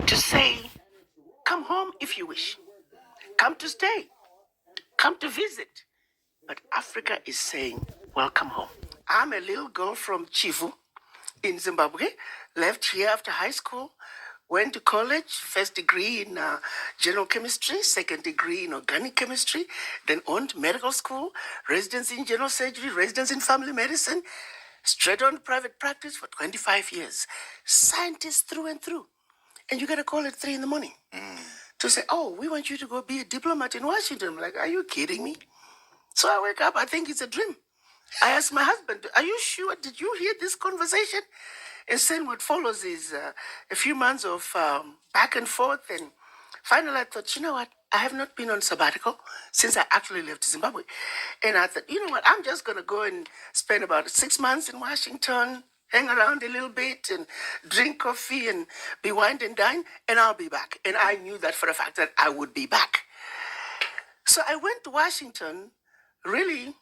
to say, come home if you wish, come to stay, come to visit. But Africa is saying, welcome home. I'm a little girl from Chivu in Zimbabwe, left here after high school, went to college, first degree in general chemistry, second degree in organic chemistry, then on to medical school, residency in general surgery, residence in family medicine, straight on to private practice for 25 years. Scientist through and through. And you get a call at 3 a.m. to say, oh, we want you to go be a diplomat in Washington. I'm like, are you kidding me? So I wake up, I think it's a dream. I ask my husband, are you sure? Did you hear this conversation? And then what follows is a few months of back and forth. And finally I thought, you know what? I have not been on sabbatical since I actually left Zimbabwe. And I thought, you know what? I'm just going to go and spend about 6 months in Washington, hang around a little bit and drink coffee and be wined and dine, and I'll be back. And I knew that for a fact that I would be back. So I went to Washington really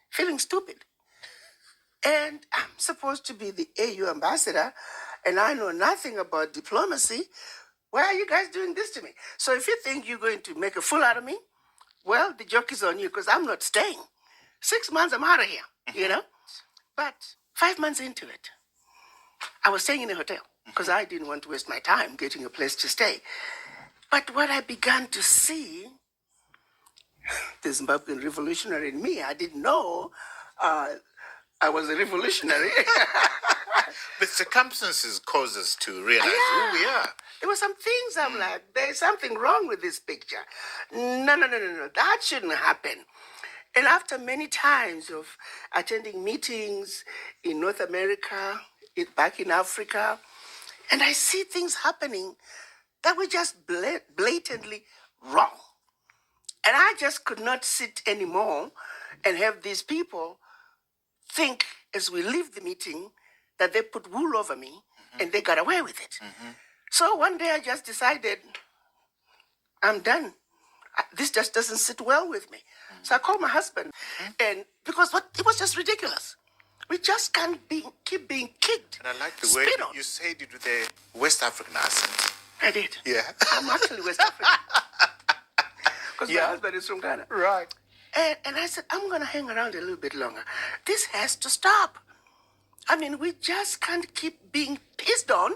feeling stupid. And I'm supposed to be the AU ambassador, and I know nothing about diplomacy. Why are you guys doing this to me? So if you think you're going to make a fool out of me, well, the joke is on you, because I'm not staying. 6 months, I'm out of here, you know? But 5 months into it, I was staying in a hotel because I didn't want to waste my time getting a place to stay. But what I began to see, the Zimbabwean revolutionary in me, I didn't know I was a revolutionary. The circumstances cause us to realize who we are. There were some things I'm like, there's something wrong with this picture. No. That shouldn't happen. And after many times of attending meetings in North America, back in Africa, and I see things happening that were just blatantly wrong. And I just could not sit anymore and have these people think, as we leave the meeting, that they put wool over me and they got away with it. So one day I just decided, I'm done. This just doesn't sit well with me. So I called my husband, and because it was just ridiculous. We just can't keep being kicked. And I like the way you said it with a West African accent. I did. Yeah. I'm actually West African. Because my husband is from Ghana. Right. And I said, I'm going to hang around a little bit longer. This has to stop. I mean, we just can't keep being pissed on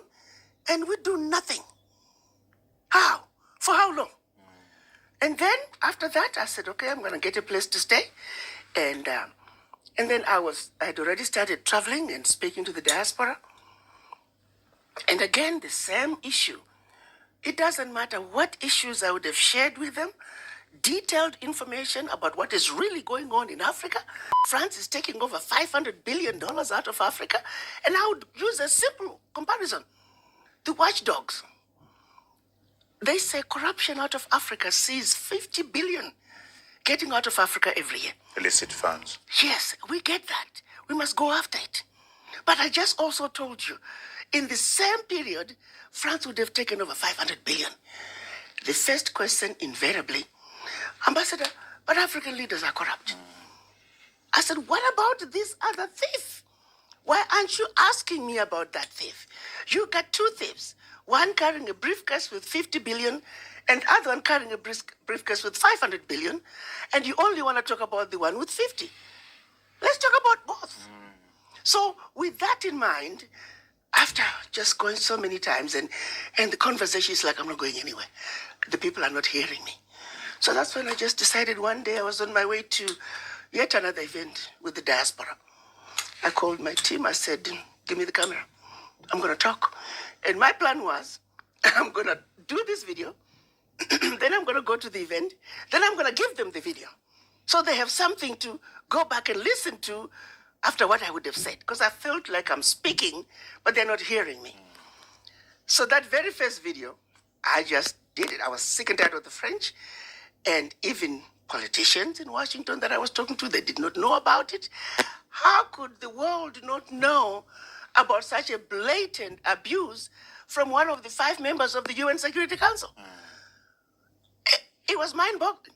and we do nothing. How? For how long? And then after that, I said, okay, I'm going to get a place to stay. And then I had already started traveling and speaking to the diaspora. And again, the same issue. It doesn't matter what issues I would have shared with them, detailed information about what is really going on in Africa. France is taking over $500 billion out of Africa. And I would use a simple comparison. The watchdogs. They say corruption out of Africa sees 50 billion getting out of Africa every year. Illicit funds. Yes, we get that. We must go after it. But I just also told you, in the same period, France would have taken over 500 billion. The first question invariably, Ambassador, but African leaders are corrupt. I said, what about this other thief? Why aren't you asking me about that thief? You got two thieves. One carrying a briefcase with 50 billion and the other one carrying a briefcase with 500 billion. And you only want to talk about the one with 50. Let's talk about both. So with that in mind, after just going so many times and the conversation is like, I'm not going anywhere. The people are not hearing me. So that's when I just decided one day I was on my way to yet another event with the diaspora. I called my team. I said, give me the camera. I'm going to talk. And my plan was, I'm going to do this video. Then I'm going to go to the event. Then I'm going to give them the video. So they have something to go back and listen to after what I would have said. Because I felt like I'm speaking, but they're not hearing me. So that very first video, I just did it. I was sick and tired of the French. And even politicians in Washington that I was talking to, they did not know about it. How could the world not know about such a blatant abuse from one of the 5 members of the UN Security Council? It was mind-boggling.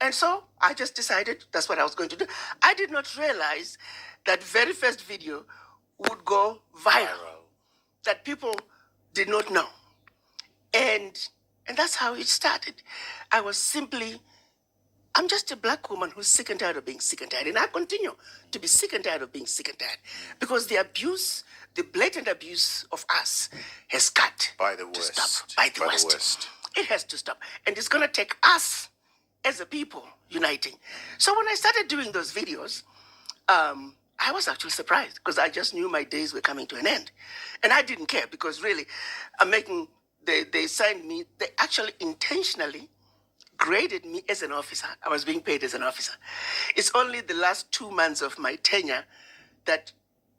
And so I just decided that's what I was going to do. I did not realize that very first video would go viral, that people did not know. And that's how it started. I'm just a black woman who's sick and tired of being sick and tired. And I continue to be sick and tired of being sick and tired. Because the abuse, the blatant abuse of us has got By the to West. stop. By the West. It has to stop. And it's going to take us as a people uniting. So when I started doing those videos, I was actually surprised because I just knew my days were coming to an end. And I didn't care because really, they signed me, they actually intentionally graded me as an officer. I was being paid as an officer. It's only the last 2 months of my tenure that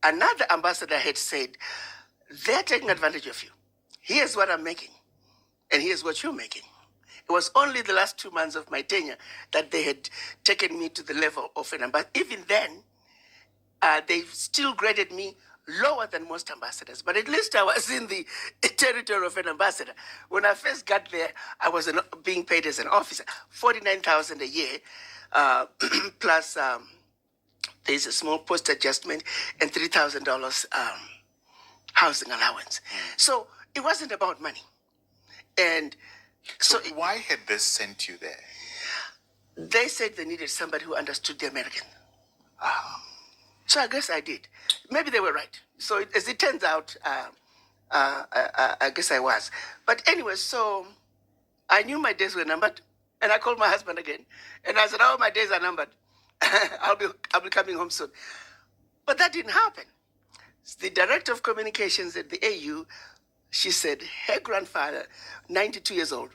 another ambassador had said, they're taking advantage of you. Here's what I'm making, and here's what you're making. It was only the last 2 months of my tenure that they had taken me to the level of an ambassador. Even then, they still graded me lower than most ambassadors, but at least I was in the territory of an ambassador. When I first got there, I was being paid as an officer, $49,000 a year, plus there's a small post adjustment and $3,000 housing allowance. So it wasn't about money. And so why had they sent you there? They said they needed somebody who understood the American. So I guess I did. Maybe they were right. So as it turns out, I guess I was. But anyway, so I knew my days were numbered, and I called my husband again, and I said, "Oh, my days are numbered. I'll be coming home soon." But that didn't happen. The director of communications at the AU, she said her grandfather, 92 years old,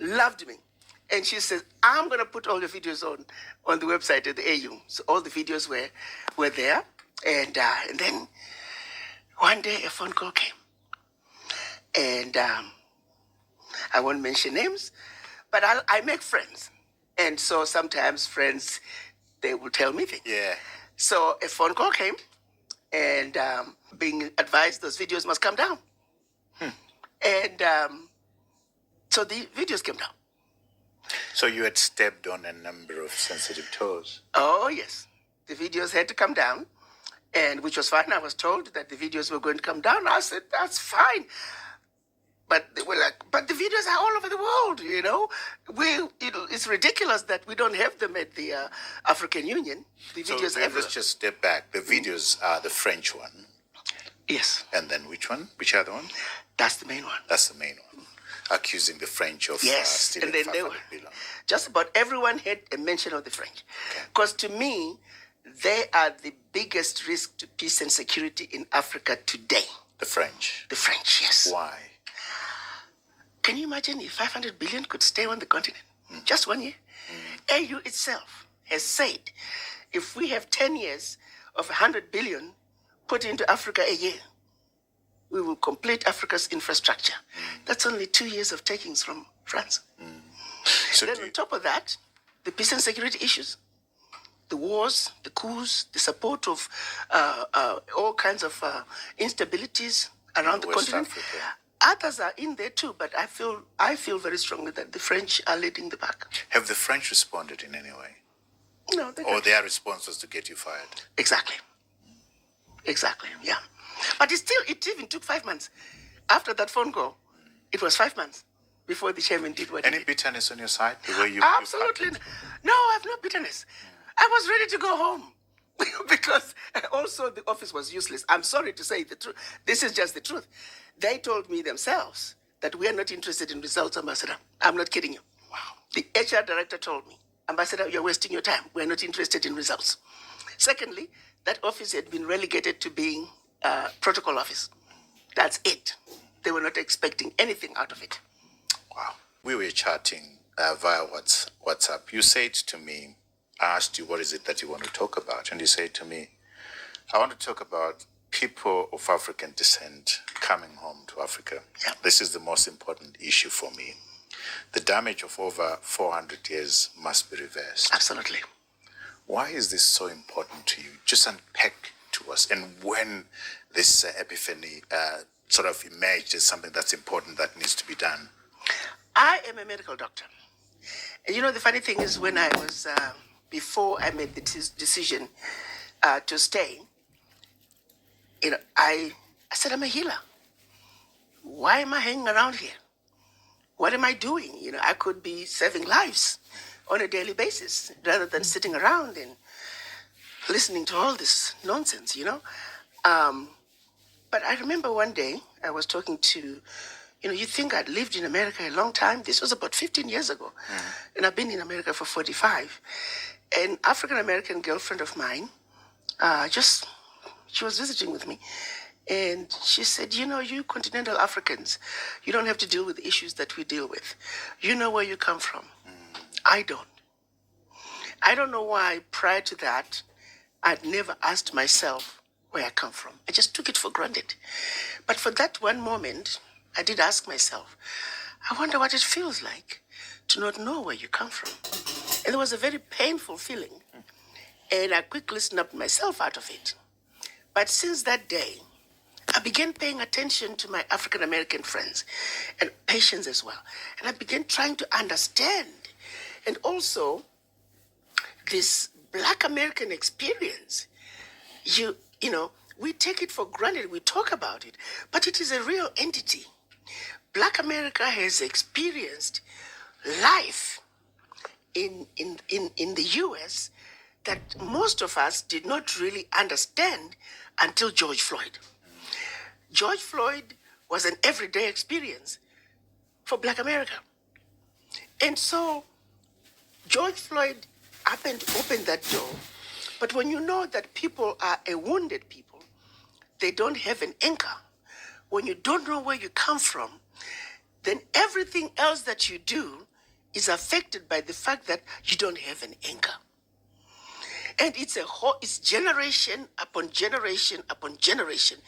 loved me. And she says, I'm going to put all the videos on the website at the AU. So all the videos were there. And then one day a phone call came. And I won't mention names, but I make friends. And so sometimes friends, they will tell me things. Yeah. So a phone call came, and being advised those videos must come down. And so the videos came down. So you had stepped on a number of sensitive toes. Oh, yes. The videos had to come down, and which was fine. I was told that the videos were going to come down. I said, that's fine. But they were like, but the videos are all over the world, you know. It's ridiculous that we don't have them at the African Union. The videos so are everywhere. let's just step back. The videos are the French one. Yes. And then which one? Which other one? That's the main one. That's the main one. Accusing the French of stealing and then 500 billion. Just about everyone had a mention of the French. Because to me, they are the biggest risk to peace and security in Africa today. The French? The French, yes. Why? Can you imagine if 500 billion could stay on the continent? Just 1 year? AU itself has said, if we have 10 years of 100 billion put into Africa a year, we will complete Africa's infrastructure. That's only 2 years of takings from France. So then on top of that, the peace and security issues, the wars, the coups, the support of all kinds of instabilities around the West continent. Africa. Others are in there too, but I feel very strongly that the French are leading the pack. Have the French responded in any way? No, Or their response was to get you fired? Exactly, yeah. But it even took 5 months. After that phone call, it was 5 months before the chairman did what he Any did. bitterness on your side? The way you Absolutely. parted? No, I have no bitterness. I was ready to go home because also the office was useless. I'm sorry to say the truth. This is just the truth. They told me themselves that we are not interested in results, Ambassador. I'm not kidding you. Wow. The HR director told me, Ambassador, you're wasting your time. We're not interested in results. Secondly, that office had been relegated to being a protocol office. That's it. They were not expecting anything out of it. Wow. We were chatting via WhatsApp. You said to me, I asked you, what is it that you want to talk about? And you said to me, I want to talk about people of African descent coming home to Africa. Yeah. This is the most important issue for me. The damage of over 400 years must be reversed. Absolutely. Why is this so important to you? Just unpack to us. And when this epiphany sort of emerged as something that's important that needs to be done. I am a medical doctor. And you know, the funny thing is when I was, before I made the decision to stay, you know, I said, I'm a healer. Why am I hanging around here? what am I doing? I could be saving lives on a daily basis rather than sitting around and listening to all this nonsense. But I remember one day I was talking to, you think I'd lived in America a long time. This was about 15 years ago. And I've been in America for 45. An African American girlfriend of mine, she was visiting with me. And she said, you continental Africans, you don't have to deal with the issues that we deal with. You know where you come from. I don't. I don't know why prior to that, I'd never asked myself where I come from. I just took it for granted. But for that one moment, I did ask myself, I wonder what it feels like to not know where you come from. And it was a very painful feeling. And I quickly snapped myself out of it. But since that day, I began paying attention to my African American friends and patients as well. And I began trying to understand. And also, this Black American experience, we take it for granted, we talk about it, but it is a real entity. Black America has experienced life in the US that most of us did not really understand until George Floyd. George Floyd was an everyday experience for Black America. And so George Floyd opened that door. But when you know that people are a wounded people, they don't have an anchor. When you don't know where you come from, then everything else that you do is affected by the fact that you don't have an anchor. And it's generation upon generation upon generation.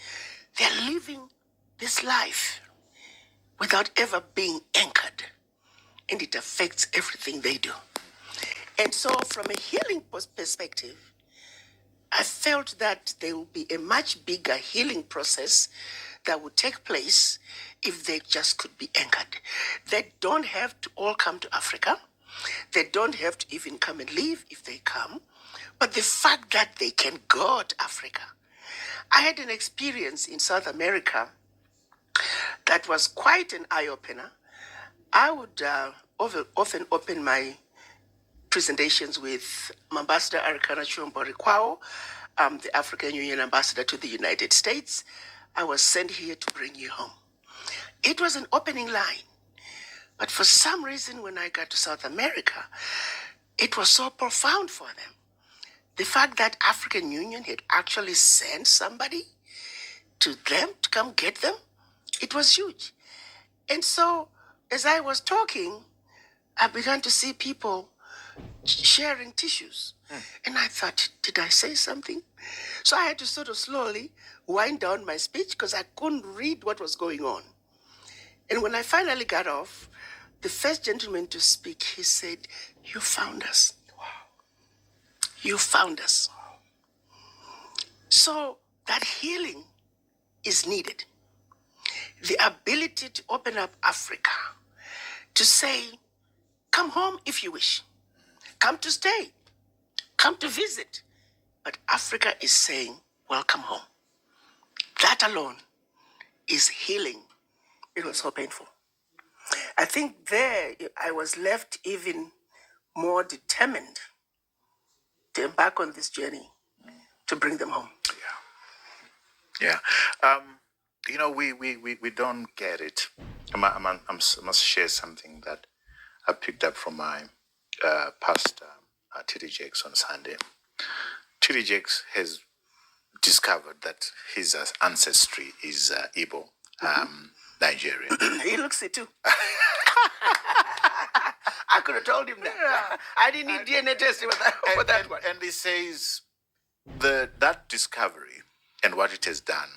They're living this life without ever being anchored. And it affects everything they do. And so from a healing perspective, I felt that there will be a much bigger healing process that would take place if they just could be anchored. They don't have to all come to Africa. They don't have to even come and leave if they come. But the fact that they can go to Africa. I had an experience in South America that was quite an eye-opener. I would often open my presentations with Ambassador Arikana the African Union ambassador to the United States. I was sent here to bring you home. It was an opening line. But for some reason, when I got to South America, it was so profound for them. The fact that African Union had actually sent somebody to them to come get them, it was huge. And so, as I was talking, I began to see people sharing tissues. And I thought, did I say something? So I had to sort of slowly wind down my speech because I couldn't read what was going on. And when I finally got off, the first gentleman to speak, he said, you found us. Wow. You found us. Wow. So that healing is needed. The ability to open up Africa, to say, come home if you wish. Come to stay. Come to visit. But Africa is saying, welcome home. That alone is healing. It was so painful. I think there I was left even more determined to embark on this journey to bring them home. Yeah. We don't get it. I must share something that I picked up from my pastor, T.D. Jakes, on Sunday. T.D. Jakes has discovered that his ancestry is Igbo, Nigerian. He looks it too. I could have told him that. Yeah. I didn't need DNA testing for that one. And he says that discovery and what it has done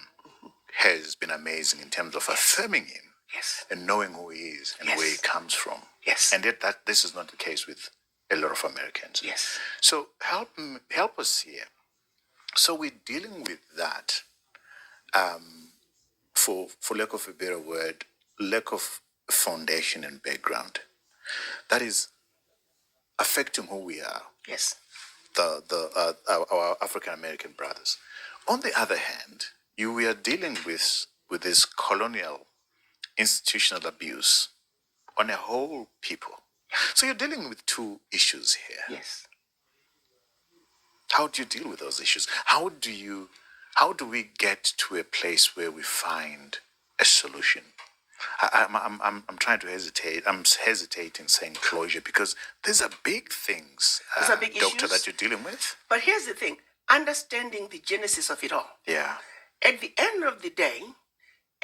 has been amazing in terms of affirming him. Yes. And knowing who he is and where he comes from. Yes. And yet that this is not the case with a lot of Americans. Yes. So help us here. So we're dealing with that, for lack of a better word, lack of foundation and background. That is affecting who we are. Yes. Our African American brothers. On the other hand, we are dealing with this colonial institutional abuse on a whole people. So you're dealing with two issues here. Yes. How do you deal with those issues? How do we get to a place where we find a solution? I'm trying to hesitate. I'm hesitating saying closure because these are big things, These are big doctor, issues. that you're dealing with. But here's the thing, understanding the genesis of it all. Yeah. At the end of the day,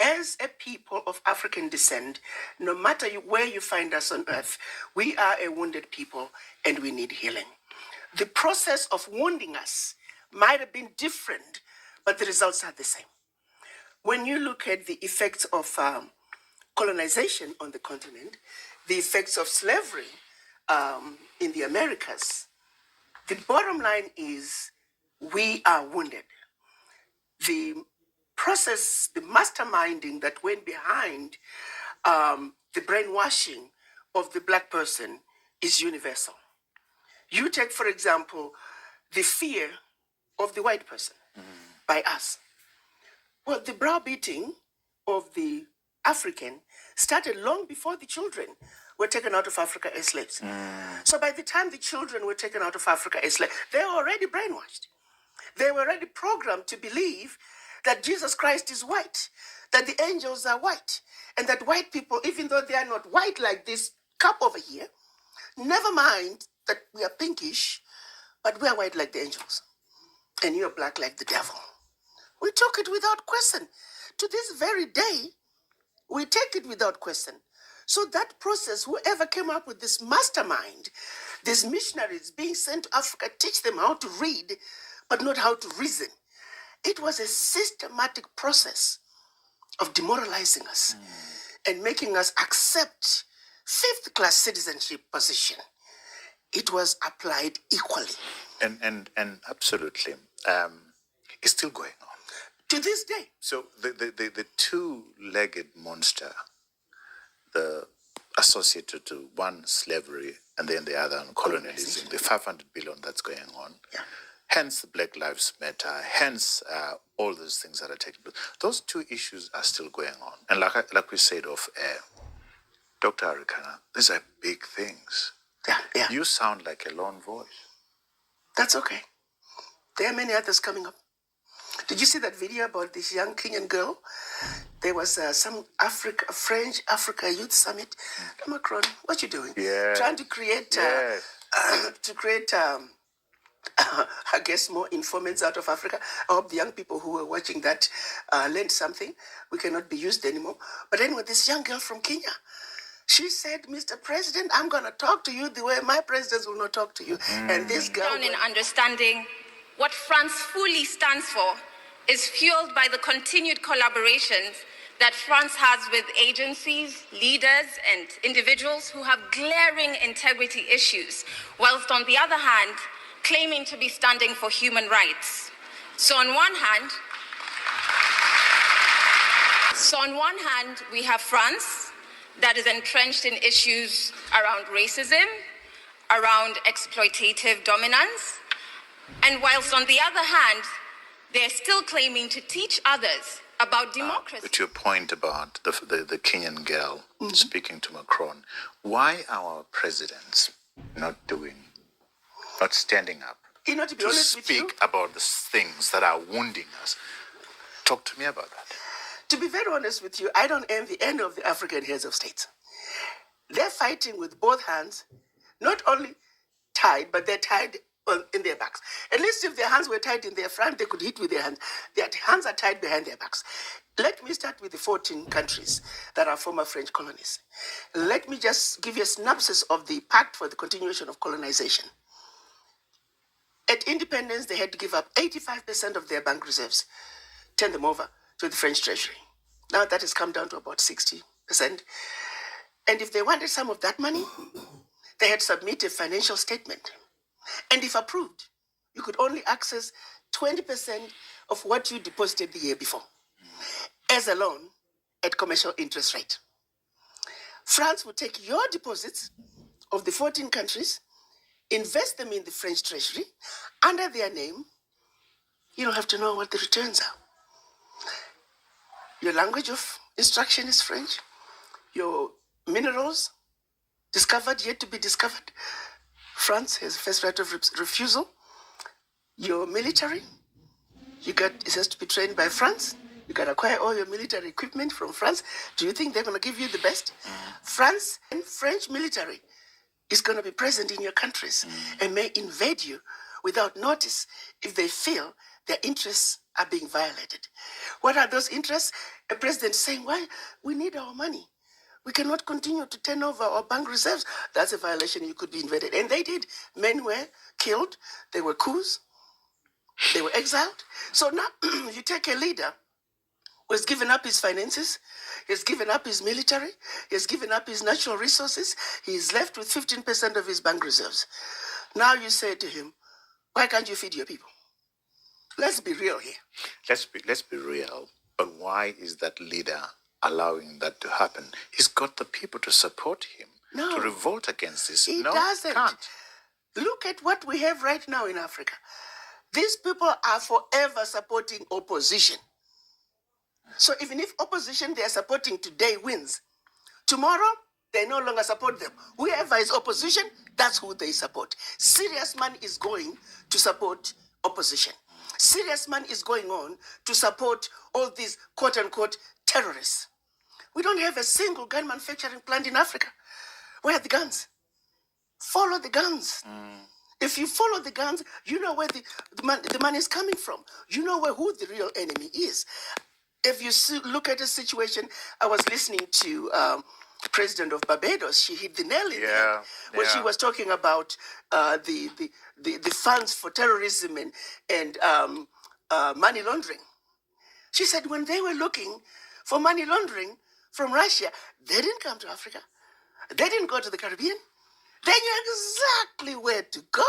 as a people of African descent, no matter where you find us on earth, we are a wounded people and we need healing. The process of wounding us might have been different, but the results are the same. When you look at the effects of colonization on the continent, the effects of slavery in the Americas, the bottom line is we are wounded. The process, the masterminding that went behind the brainwashing of the Black person is universal. You take, for example, the fear of the white person by us. Well, the browbeating of the African started long before the children were taken out of Africa as slaves. So by the time the children were taken out of Africa as slaves, they were already brainwashed. They were already programmed to believe that Jesus Christ is white, that the angels are white, and that white people, even though they are not white like this cup over here, never mind that we are pinkish, but we are white like the angels, and you're black like the devil. We took it without question. To this very day, we take it without question. So that process, whoever came up with this mastermind, these missionaries being sent to Africa, teach them how to read, but not how to reason. It was a systematic process of demoralizing us and making us accept fifth-class citizenship position. It was applied equally. And absolutely. It's still going on. To this day. So the two-legged monster, the associated to one slavery and then the other on colonialism, the 500 billion that's going on. Yeah. Hence Black Lives Matter, hence all those things that are taking place. Those two issues are still going on. And like we said off air, Dr. Arikana, these are big things. Yeah. You sound like a lone voice. That's okay. There are many others coming up. Did you see that video about this young Kenyan girl? There was some French Africa Youth Summit. Macron, what you doing? Yeah. Trying to create, I guess, more informants out of Africa. I hope the young people who were watching that learned something. We cannot be used anymore. But anyway, this young girl from Kenya, she said, Mr. President, I'm going to talk to you the way my presidents will not talk to you. And this girl... Down in understanding what France fully stands for is fueled by the continued collaborations that France has with agencies, leaders, and individuals who have glaring integrity issues, whilst on the other hand, claiming to be standing for human rights. So on one hand, we have France that is entrenched in issues around racism, around exploitative dominance, and whilst on the other hand, they're still claiming to teach others about democracy. To your point about the Kenyan girl speaking to Macron, why are our presidents not standing up to speak about the things that are wounding us? Talk to me about that. To be very honest with you, I don't envy any of the African heads of state. They're fighting with both hands, not only tied, but they're tied in their backs. At least if their hands were tied in their front, they could hit with their hands. Their hands are tied behind their backs. Let me start with the 14 countries that are former French colonies. Let me just give you a synopsis of the Pact for the Continuation of Colonization. At independence, they had to give up 85% of their bank reserves, turn them over to the French Treasury. Now that has come down to about 60%. And if they wanted some of that money, they had to submit a financial statement. And if approved, you could only access 20% of what you deposited the year before as a loan at commercial interest rate. France would take your deposits of the 14 countries, invest them in the French Treasury under their name. You don't have to know what the returns are. Your language of instruction is French. Your minerals discovered, yet to be discovered. France has first right of refusal. Your military, it has to be trained by France. You can acquire all your military equipment from France. Do you think they're going to give you the best? France and French military is going to be present in your countries and may invade you without notice if they feel their interests are being violated. What are those interests? A president saying, "Why? We need our money. We cannot continue to turn over our bank reserves." That's a violation. You could be invaded. And they did. Men were killed. There were coups. They were exiled. So now you take a leader who has given up his finances, he has given up his military, he has given up his natural resources, he is left with 15% of his bank reserves. Now you say to him, why can't you feed your people? Let's be real here. Let's be real. But why is that leader allowing that to happen? He's got the people to support him, to revolt against this. He doesn't. Can't. Look at what we have right now in Africa. These people are forever supporting opposition. So even if opposition they are supporting today wins, tomorrow they no longer support them. Whoever is opposition, that's who they support. Serious man is going to support opposition. Serious man is going on to support all these quote-unquote terrorists. We don't have a single gun manufacturing plant in Africa. Where are the guns? Follow the guns. If you follow the guns, you know where the money is coming from. You know who the real enemy is. If you look at the situation, I was listening to President of Barbados. She hit the nail in the head when she was talking about the funds for terrorism and money laundering. She said when they were looking for money laundering from Russia, they didn't come to Africa. They didn't go to the Caribbean. They knew exactly where to go.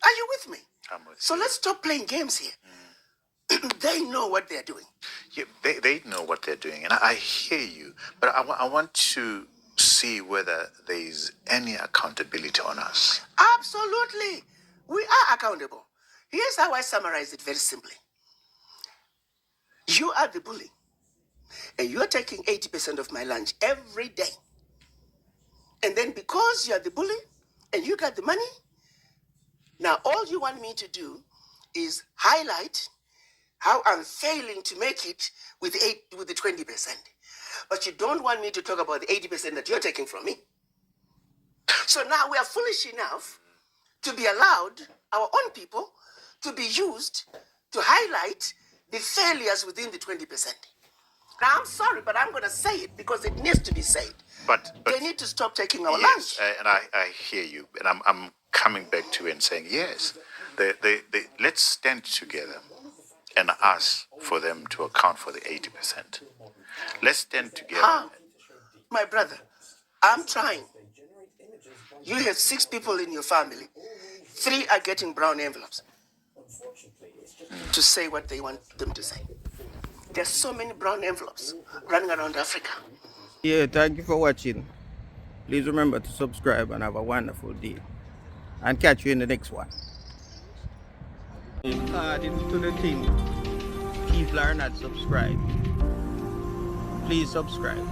Are you with me? I'm with so you. Let's stop playing games here. They know what they're doing. Yeah, they know what they're doing, and I hear you. But I want to see whether there is any accountability on us. Absolutely. We are accountable. Here's how I summarize it very simply. You are the bully, and you're taking 80% of my lunch every day. And then because you're the bully and you got the money, now all you want me to do is highlight how I'm failing to make it with the 20%. But you don't want me to talk about the 80% that you're taking from me. So now we are foolish enough to be allowed our own people to be used to highlight the failures within the 20%. Now I'm sorry, but I'm going to say it because it needs to be said. But they need to stop taking our yes, lunch. And I hear you, and I'm coming back to it and saying yes. Let's stand together and ask for them to account for the 80%. Let's stand together. How? My brother, I'm trying. You have 6 people in your family. 3 are getting brown envelopes to say what they want them to say. There's so many brown envelopes running around Africa. Yeah, thank you for watching. Please remember to subscribe and have a wonderful day. And catch you in the next one. Into the thing. People are not subscribed. Please subscribe.